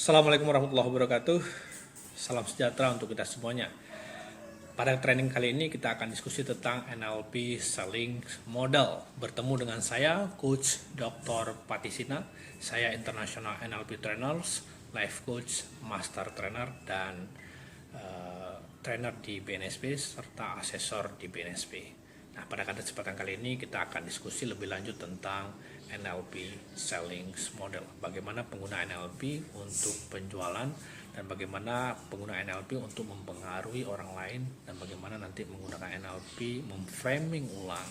Assalamualaikum warahmatullahi wabarakatuh. Salam sejahtera untuk kita semuanya. Pada training kali ini kita akan diskusi tentang NLP Selling Model. Bertemu dengan saya, Coach Dr. Patisina. Saya International NLP Trainers, Life Coach, Master Trainer, dan trainer di BNSP serta asesor di BNSP. Nah, pada kesempatan kali ini kita akan diskusi lebih lanjut tentang NLP Selling Model. Bagaimana pengguna NLP untuk penjualan dan bagaimana pengguna NLP untuk mempengaruhi orang lain dan bagaimana nanti menggunakan NLP memframing ulang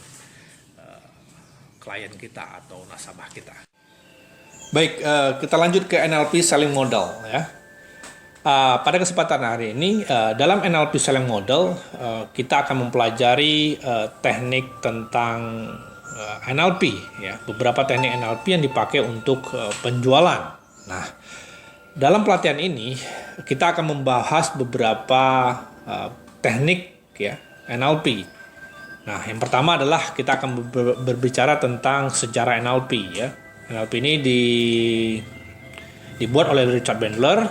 klien kita atau nasabah kita. Baik, kita lanjut ke NLP Selling Model ya. Pada kesempatan hari ini dalam NLP Selling Model kita akan mempelajari teknik tentang NLP ya, beberapa teknik NLP yang dipakai untuk penjualan. Nah, dalam pelatihan ini kita akan membahas beberapa teknik ya NLP. Nah, yang pertama adalah kita akan berbicara tentang sejarah NLP ya. NLP ini dibuat oleh Richard Bandler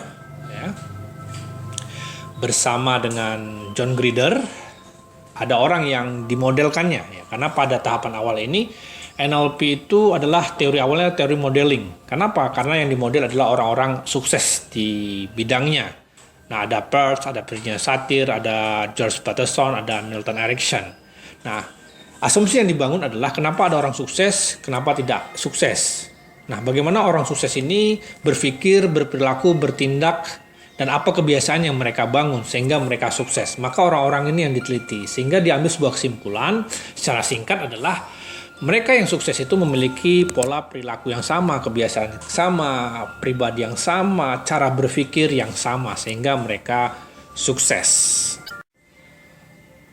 ya, bersama dengan John Grider. Ada orang yang dimodelkannya ya, karena pada tahapan awal ini NLP itu adalah teori awalnya teori modeling. Kenapa? Karena yang dimodel adalah orang-orang sukses di bidangnya. Nah, ada Peirce, ada Virginia Satir, ada George Peterson, ada Milton Erickson. Nah, asumsi yang dibangun adalah kenapa ada orang sukses, kenapa tidak sukses. Nah, bagaimana orang sukses ini berpikir, berperilaku, bertindak, dan apa kebiasaan yang mereka bangun sehingga mereka sukses. Maka orang-orang ini yang diteliti sehingga diambil sebuah kesimpulan secara singkat adalah mereka yang sukses itu memiliki pola perilaku yang sama, kebiasaan yang sama, pribadi yang sama, cara berpikir yang sama sehingga mereka sukses.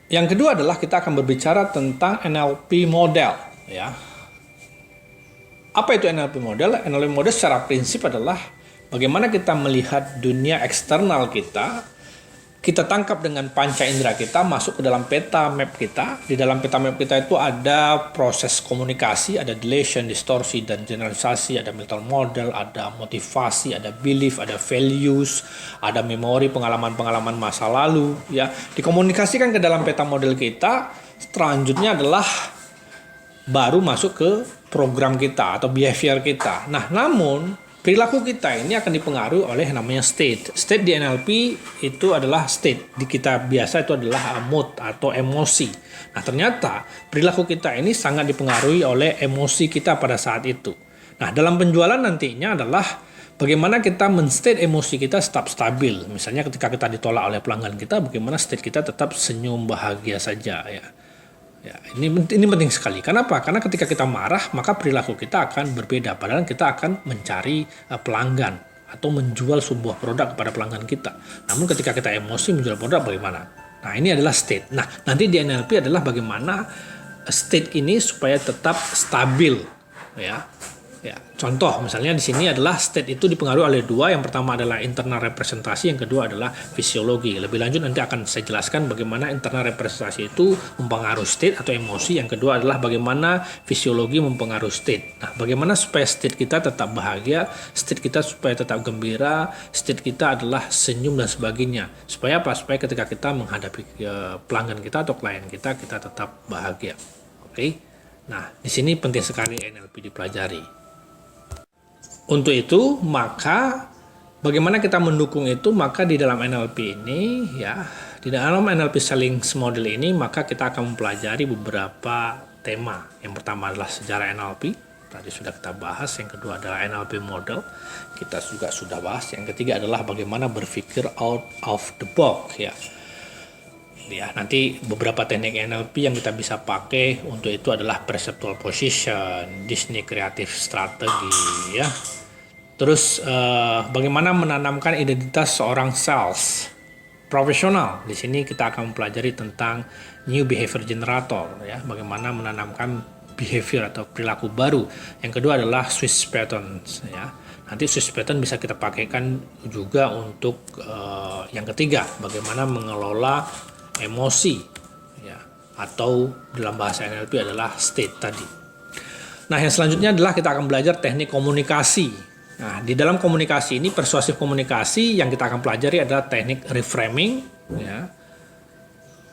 Yang kedua adalah kita akan berbicara tentang NLP model ya. Apa itu NLP model? NLP model secara prinsip adalah bagaimana kita melihat dunia eksternal kita tangkap dengan panca indera kita, masuk ke dalam peta map kita. Di dalam peta map kita itu ada proses komunikasi, ada delation, distorsi, dan generalisasi, ada mental model, ada motivasi, ada belief, ada values, ada memori, pengalaman-pengalaman masa lalu. Ya, dikomunikasikan ke dalam peta model kita, selanjutnya adalah baru masuk ke program kita atau behavior kita. Nah, namun perilaku kita ini akan dipengaruhi oleh namanya state. State di NLP itu adalah state. Di kita biasa itu adalah mood atau emosi. Nah, ternyata perilaku kita ini sangat dipengaruhi oleh emosi kita pada saat itu. Nah, dalam penjualan nantinya adalah bagaimana kita men-state emosi kita tetap stabil. Misalnya ketika kita ditolak oleh pelanggan kita, bagaimana state kita tetap senyum bahagia saja ya. Ya, ini penting sekali. Kenapa? Karena ketika kita marah, maka perilaku kita akan berbeda. Padahal kita akan mencari pelanggan atau menjual sebuah produk kepada pelanggan kita. Namun ketika kita emosi menjual produk bagaimana? Nah, ini adalah state. Nah, nanti di NLP adalah bagaimana state ini supaya tetap stabil ya. Ya, contoh misalnya di sini adalah state itu dipengaruhi oleh dua. Yang pertama adalah internal representasi, yang kedua adalah fisiologi. Lebih lanjut nanti akan saya jelaskan bagaimana internal representasi itu mempengaruhi state atau emosi. Yang kedua adalah bagaimana fisiologi mempengaruhi state. Nah, bagaimana supaya state kita tetap bahagia, state kita supaya tetap gembira, state kita adalah senyum dan sebagainya. Supaya apa? Supaya ketika kita menghadapi pelanggan kita atau klien kita tetap bahagia. Oke? Nah, di sini penting sekali NLP dipelajari. Untuk itu, maka bagaimana kita mendukung itu? Maka di dalam NLP ini ya, di dalam NLP Selling Model ini, maka kita akan mempelajari beberapa tema. Yang pertama adalah sejarah NLP, tadi sudah kita bahas. Yang kedua adalah NLP model, kita juga sudah bahas. Yang ketiga adalah bagaimana berpikir out of the box ya. Ya, nanti beberapa teknik NLP yang kita bisa pakai untuk itu adalah perceptual position, Disney creative strategy ya. Terus bagaimana menanamkan identitas seorang sales profesional. Di sini kita akan mempelajari tentang new behavior generator ya, bagaimana menanamkan behavior atau perilaku baru. Yang kedua adalah Swiss patterns ya. Nanti Swiss pattern bisa kita pakaikan juga untuk yang ketiga, bagaimana mengelola emosi ya, atau dalam bahasa NLP adalah state tadi. Nah, yang selanjutnya adalah kita akan belajar teknik komunikasi Nah, di dalam komunikasi ini, persuasif komunikasi yang kita akan pelajari adalah teknik reframing, ya.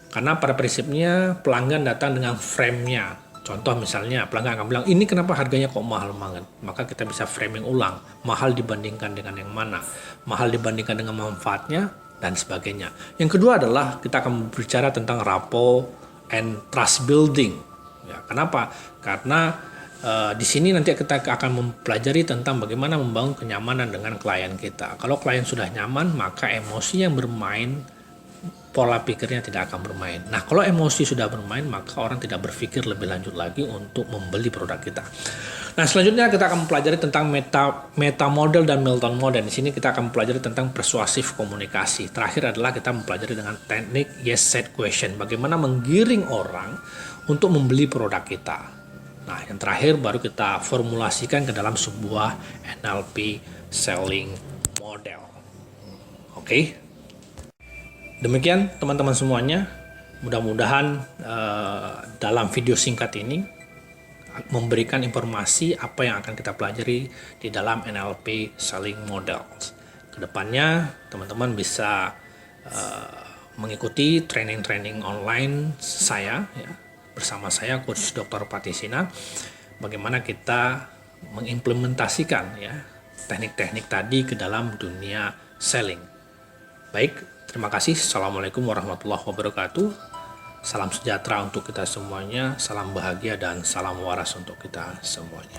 Karena pada prinsipnya pelanggan datang dengan frame-nya. Contoh misalnya pelanggan akan bilang, ini kenapa harganya kok mahal banget? Maka kita bisa framing ulang, mahal dibandingkan dengan yang mana, mahal dibandingkan dengan manfaatnya, dan sebagainya. Yang kedua adalah kita akan berbicara tentang rapport and trust building. Ya, kenapa? Karena di sini nanti kita akan mempelajari tentang bagaimana membangun kenyamanan dengan klien kita. Kalau klien sudah nyaman, maka emosi yang bermain, pola pikirnya tidak akan bermain. Nah, kalau emosi sudah bermain, maka orang tidak berpikir lebih lanjut lagi untuk membeli produk kita. Nah, selanjutnya kita akan mempelajari tentang meta model dan Milton model. Di sini kita akan mempelajari tentang persuasif komunikasi. Terakhir adalah kita mempelajari dengan teknik yes said question. Bagaimana menggiring orang untuk membeli produk kita. Nah, yang terakhir baru kita formulasikan ke dalam sebuah NLP selling model. Oke. Demikian teman-teman semuanya. Mudah-mudahan dalam video singkat ini memberikan informasi apa yang akan kita pelajari di dalam NLP selling model. Kedepannya teman-teman bisa mengikuti training-training online saya, ya, bersama saya Coach Dr. Patisina, bagaimana kita mengimplementasikan, ya, teknik-teknik tadi ke dalam dunia selling. Baik, terima kasih. Assalamualaikum warahmatullahi wabarakatuh. Salam sejahtera untuk kita semuanya, salam bahagia dan salam waras untuk kita semuanya.